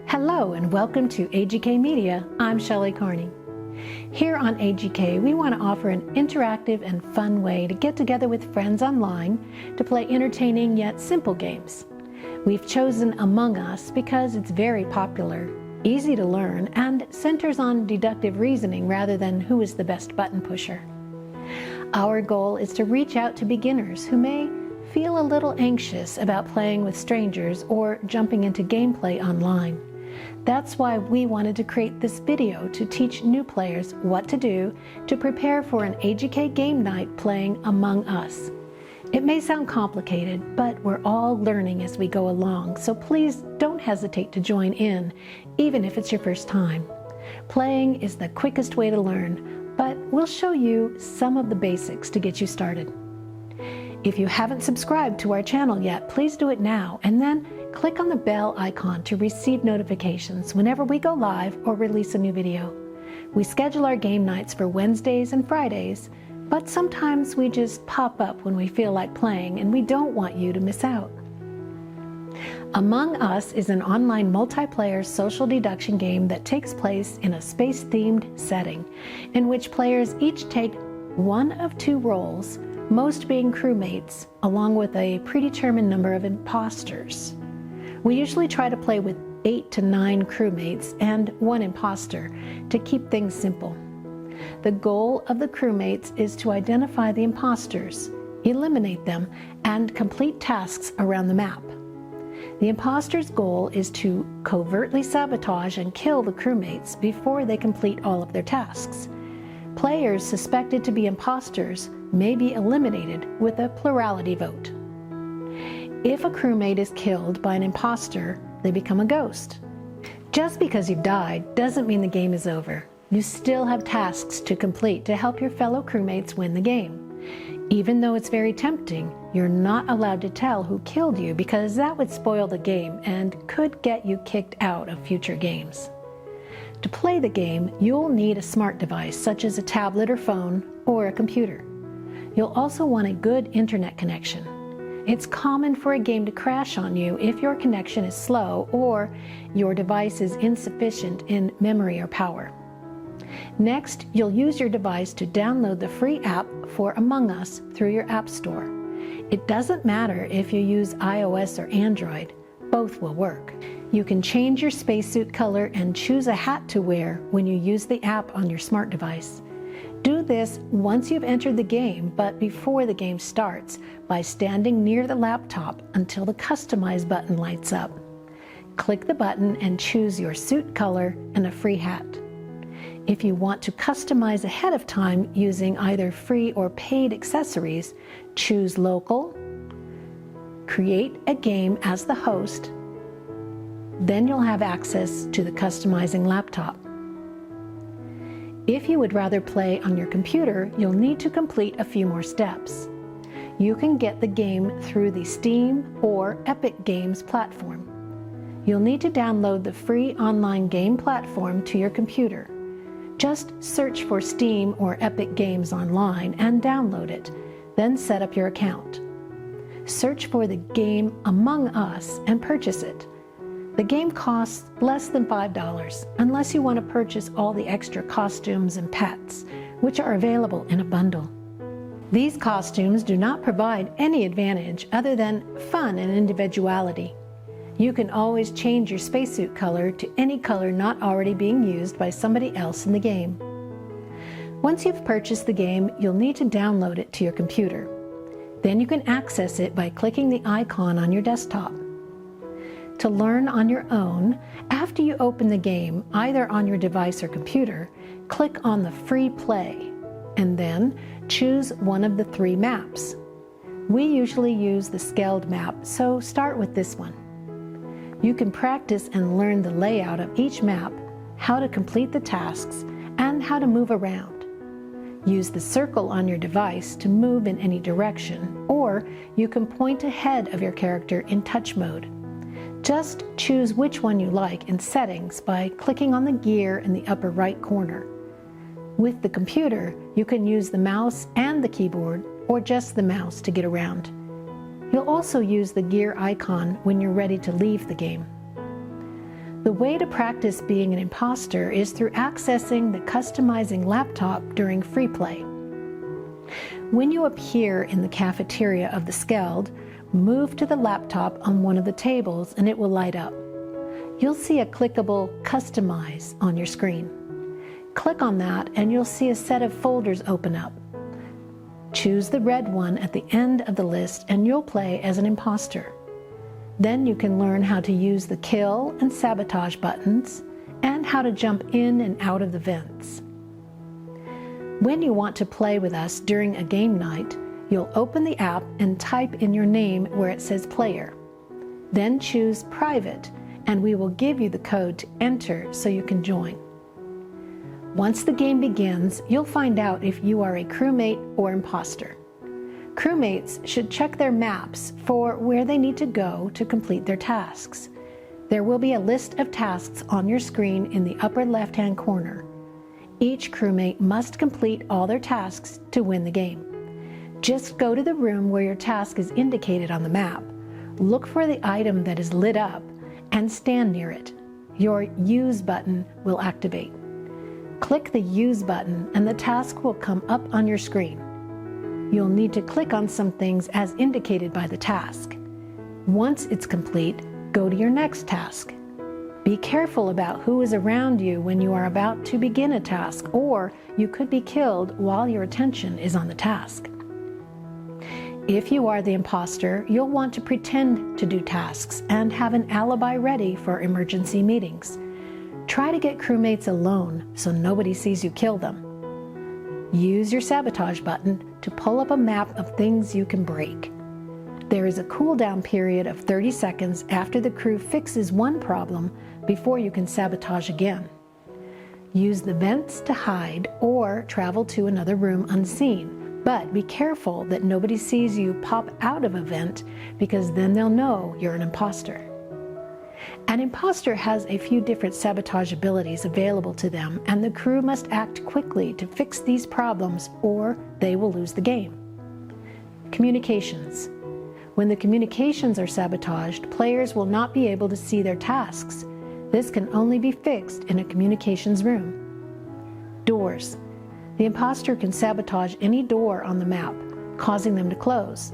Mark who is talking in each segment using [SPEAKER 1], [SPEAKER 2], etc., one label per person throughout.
[SPEAKER 1] Hello and welcome to AGK Media. I'm Shelley Carney. Here on AGK, we want to offer an interactive and fun way to get together with friends online to play entertaining yet simple games. We've chosen Among Us because it's very popular, easy to learn, and centers on deductive reasoning rather than who is the best button pusher. Our goal is to reach out to beginners who may feel a little anxious about playing with strangers or jumping into gameplay online. That's why we wanted to create this video to teach new players what to do to prepare for an AGK game night playing Among Us. It may sound complicated, but we're all learning as we go along, so please don't hesitate to join in, even if it's your first time. Playing is the quickest way to learn, but we'll show you some of the basics to get you started. If you haven't subscribed to our channel yet, please do it now, and then click on the bell icon to receive notifications whenever we go live or release a new video. We schedule our game nights for Wednesdays and Fridays, but sometimes we just pop up when we feel like playing and we don't want you to miss out. Among Us is an online multiplayer social deduction game that takes place in a space-themed setting in which players each take one of two roles, most being crewmates, along with a predetermined number of imposters. We usually try to play with 8 to 9 crewmates and 1 imposter to keep things simple. The goal of the crewmates is to identify the imposters, eliminate them, and complete tasks around the map. The imposter's goal is to covertly sabotage and kill the crewmates before they complete all of their tasks. Players suspected to be imposters may be eliminated with a plurality vote. If a crewmate is killed by an imposter, they become a ghost. Just because you've died doesn't mean the game is over. You still have tasks to complete to help your fellow crewmates win the game. Even though it's very tempting, you're not allowed to tell who killed you because that would spoil the game and could get you kicked out of future games. To play the game, you'll need a smart device such as a tablet or phone or a computer. You'll also want a good internet connection. It's common for a game to crash on you if your connection is slow or your device is insufficient in memory or power. Next, you'll use your device to download the free app for Among Us through your app store. It doesn't matter if you use iOS or Android, both will work. You can change your spacesuit color and choose a hat to wear when you use the app on your smart device. Do this once you've entered the game, but before the game starts, by standing near the laptop until the Customize button lights up. Click the button and choose your suit color and a free hat. If you want to customize ahead of time using either free or paid accessories, choose Local, create a game as the host, then you'll have access to the customizing laptop. If you would rather play on your computer, you'll need to complete a few more steps. You can get the game through the Steam or Epic Games platform. You'll need to download the free online game platform to your computer. Just search for Steam or Epic Games online and download it, then set up your account. Search for the game Among Us and purchase it. The game costs less than $5 unless you want to purchase all the extra costumes and pets, which are available in a bundle. These costumes do not provide any advantage other than fun and individuality. You can always change your spacesuit color to any color not already being used by somebody else in the game. Once you've purchased the game, you'll need to download it to your computer. Then you can access it by clicking the icon on your desktop. To learn on your own, after you open the game, either on your device or computer, click on the Free Play, and then choose one of the 3 maps. We usually use the scaled map, so start with this one. You can practice and learn the layout of each map, how to complete the tasks, and how to move around. Use the circle on your device to move in any direction, or you can point ahead of your character in touch mode. Just choose which one you like in Settings by clicking on the gear in the upper right corner. With the computer, you can use the mouse and the keyboard, or just the mouse to get around. You'll also use the gear icon when you're ready to leave the game. The way to practice being an imposter is through accessing the customizing laptop during free play. When you appear in the cafeteria of the Skeld, move to the laptop on one of the tables and it will light up. You'll see a clickable Customize on your screen. Click on that and you'll see a set of folders open up. Choose the red one at the end of the list and you'll play as an imposter. Then you can learn how to use the kill and sabotage buttons and how to jump in and out of the vents. When you want to play with us during a game night, you'll open the app and type in your name where it says player. Then choose private and we will give you the code to enter so you can join. Once the game begins, you'll find out if you are a crewmate or imposter. Crewmates should check their maps for where they need to go to complete their tasks. There will be a list of tasks on your screen in the upper left-hand corner. Each crewmate must complete all their tasks to win the game. Just go to the room where your task is indicated on the map. Look for the item that is lit up and stand near it. Your Use button will activate. Click the Use button and the task will come up on your screen. You'll need to click on some things as indicated by the task. Once it's complete, go to your next task. Be careful about who is around you when you are about to begin a task, or you could be killed while your attention is on the task. If you are the imposter, you'll want to pretend to do tasks and have an alibi ready for emergency meetings. Try to get crewmates alone so nobody sees you kill them. Use your sabotage button to pull up a map of things you can break. There is a cooldown period of 30 seconds after the crew fixes one problem before you can sabotage again. Use the vents to hide or travel to another room unseen, but be careful that nobody sees you pop out of a vent because then they'll know you're an imposter. An imposter has a few different sabotage abilities available to them, and the crew must act quickly to fix these problems or they will lose the game. Communications. When the communications are sabotaged, players will not be able to see their tasks. This can only be fixed in a communications room. Doors. The imposter can sabotage any door on the map, causing them to close.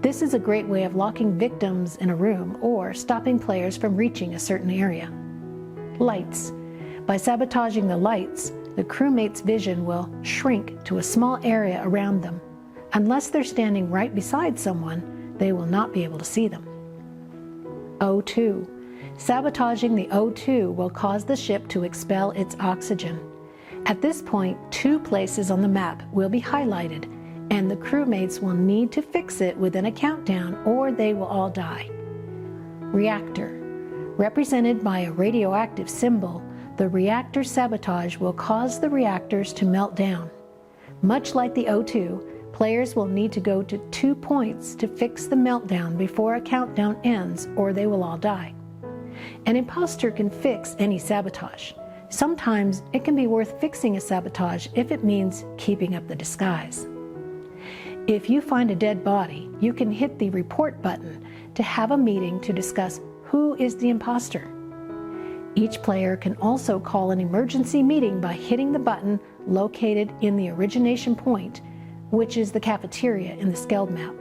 [SPEAKER 1] This is a great way of locking victims in a room or stopping players from reaching a certain area. Lights. By sabotaging the lights, the crewmate's vision will shrink to a small area around them. Unless they're standing right beside someone, they will not be able to see them. O2. Sabotaging the O2 will cause the ship to expel its oxygen. At this point, 2 places on the map will be highlighted, and the crewmates will need to fix it within a countdown or they will all die. Reactor. Represented by a radioactive symbol, the reactor sabotage will cause the reactors to melt down. Much like the O2, players will need to go to 2 points to fix the meltdown before a countdown ends or they will all die. An imposter can fix any sabotage. Sometimes it can be worth fixing a sabotage if it means keeping up the disguise. If you find a dead body, you can hit the report button to have a meeting to discuss who is the imposter. Each player can also call an emergency meeting by hitting the button located in the origination point, which is the cafeteria in the Skeld map.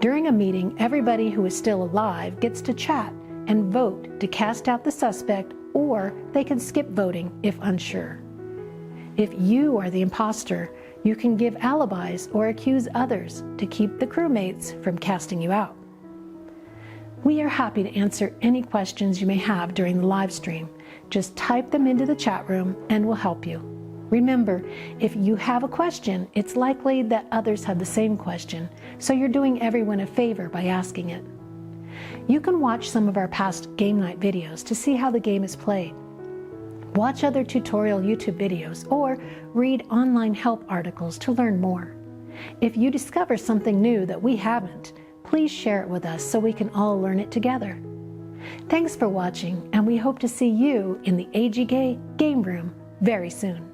[SPEAKER 1] During a meeting, everybody who is still alive gets to chat and vote to cast out the suspect, or they can skip voting if unsure. If you are the imposter, you can give alibis or accuse others to keep the crewmates from casting you out. We are happy to answer any questions you may have during the live stream. Just type them into the chat room and we'll help you. Remember, if you have a question, it's likely that others have the same question, so you're doing everyone a favor by asking it. You can watch some of our past game night videos to see how the game is played. Watch other tutorial YouTube videos or read online help articles to learn more. If you discover something new that we haven't, please share it with us so we can all learn it together. Thanks for watching, and we hope to see you in the AGK game room very soon.